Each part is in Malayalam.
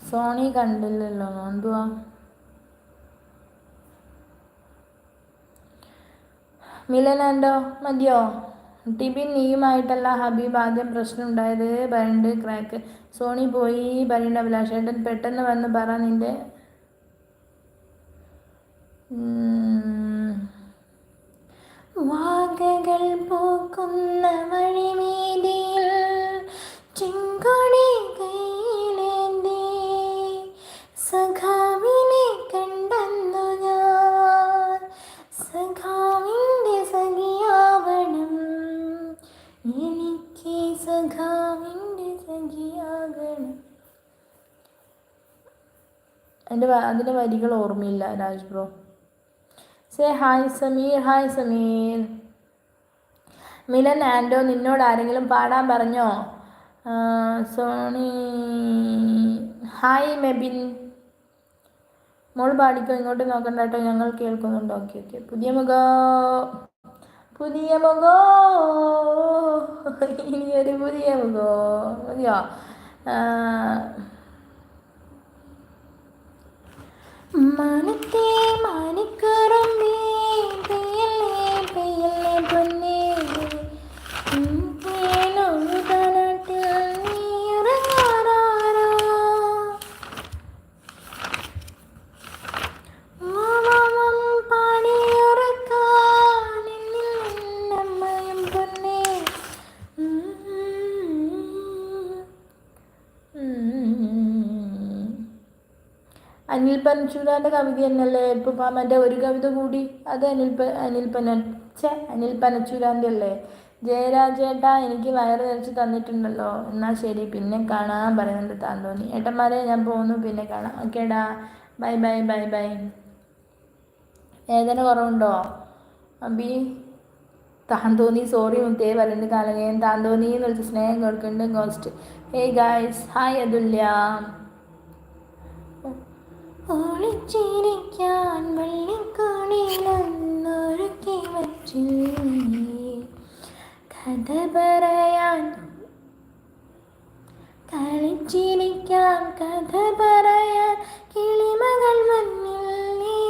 സോണി കണ്ടില്ലല്ലോ, എന്തുവാ? മിലനാൻഡോ മതിയോ? ടിബിൻ നീയുമായിട്ടല്ല ഹബീബ് ആദ്യം പ്രശ്നം ഉണ്ടായത് പറയണ്ട് ക്രാക്ക്. സോണി പോയി പറയണ്ട അഭിലാഷേട്ടൻ. പെട്ടെന്ന് വന്ന് പറ നിന്റെ വാകകൾ പോക്കുന്ന വഴിമീതിയിൽ ചെങ്കൊടി കയ്യിലേന്തി സഖാവിനെ കണ്ടെന്നു ഞാൻ. സഖാവിൻ്റെ സഖിയാവണം എനിക്ക്, സഖാവിൻ്റെ സഖിയാകണം. അതിൻ്റെ വരികൾ ഓർമ്മയില്ല Raj bro. Say hi Sameer. Hi Sameer. Milan ആൻഡോ നിന്നോട് ആരെങ്കിലും പാടാൻ പറഞ്ഞോ? Sony hi Mebin. മോൾ പാടിക്കോ, ഇങ്ങോട്ട് നോക്കണ്ട കേട്ടോ, ഞങ്ങൾ കേൾക്കുന്നുണ്ട്. Okay okay. പുതിയ മുഖോ ഇനിയൊരു പുതിയ മുഖോ മതിയോ? മാനത്തെ മാനിക്കറമ്പേ പെയ്യല്ലേ പെയ്യല്ലേ പൊന്നേ നാട്ടിൽ നീ ഇറങ്ങാറാരോ മാമം പാടിയുറക്കാൻ എന്നമ്മയും പൊന്നേ. അനിൽ പനച്ചൂരാൻ്റെ കവിത തന്നെയല്ലേ ഇപ്പം മറ്റേ ഒരു കവിത കൂടി? അത് അനിൽ പനച്ചൂരാൻ്റെ അല്ലേ? ജയരാജേട്ടാ എനിക്ക് വയറ് നിറച്ച് തന്നിട്ടുണ്ടല്ലോ. എന്നാൽ ശരി, പിന്നെ കാണാൻ പറയുന്നുണ്ട് താന്തോന്നി. ഏട്ടന്മാരെ ഞാൻ പോകുന്നു, പിന്നെ കാണാം. ഓക്കേടാ, ബൈ ബൈ ബൈ ബൈ. വേദന കുറവുണ്ടോ അബി? താന്തോന്നി സോറി മുത്തേ പറയുന്നുണ്ട്. കാലകയൻ താന്തോന്നി എന്ന് വിളിച്ച് സ്നേഹം കൊടുക്കുന്നുണ്ട്. ഗോസ്റ്റ്. ഹേ ഗായ്സ്, ഹായ് അതുല്യ. ഒളിച്ചിരിക്കാൻ വെള്ളിക്കോണിലൊന്നൊരുക്കി വച്ചില്ലേ, കഥ പറയാൻ കളിച്ചിരിക്കാൻ കഥ പറയാൻ കിളിമകൾ വന്നില്ലേ.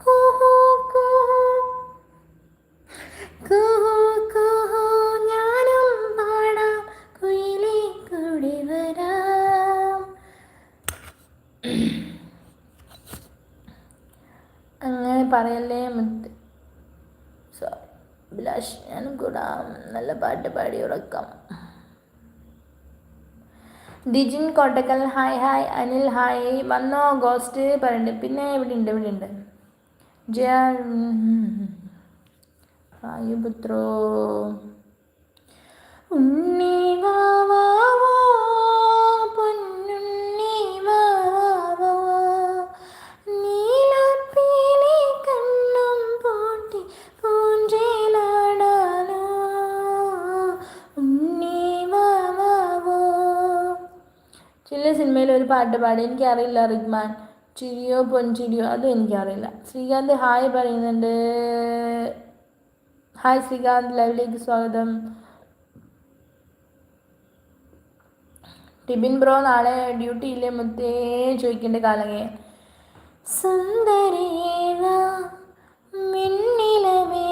കുഹു കുഹു കുഹു കുഹു ഞാനും പാടാം കുയിലേ കൂടി വരാം. അങ്ങനെ പറയല്ലേ മുത്ത്. സോറി അഭിലാഷ്, ഞാനും കൂടാം. നല്ല പാട്ട് പാടി ഉറക്കാം. Dijin Kottakkal hi hi. Anil hi. വന്നോ ഗോസ്റ്റ് പറയുന്നുണ്ട്. പിന്നെ ഇവിടെ ഉണ്ട് ജയ വായുപുത്രോ ഉണ്ണി വാവാവോ പൊന്നുണ്ണി വാവാവോ നീലപ്പീലി കണ്ണും പൂട്ടി പൂഞ്ചേലാടാനോ ഉണ്ണി വാവാവോ. ചില സിനിമയിൽ ഒരു പാട്ട് പാടി, എനിക്കറിയില്ല. റിഗ്മാൻ ചിരിയോ പൊൻചിരിയോ, അതും എനിക്കറിയില്ല. ശ്രീകാന്ത് ഹായ് പറയുന്നുണ്ട്. ഹായ് ശ്രീകാന്ത്, ലൈവിലേക്ക് സ്വാഗതം. ടിബിൻ ബ്രോ നാളെ ഡ്യൂട്ടി ഇല്ലേ മുത്തേ ചോദിക്കേണ്ട കാലങ്ങേ. സുന്ദരേവ മിന്നിലവേ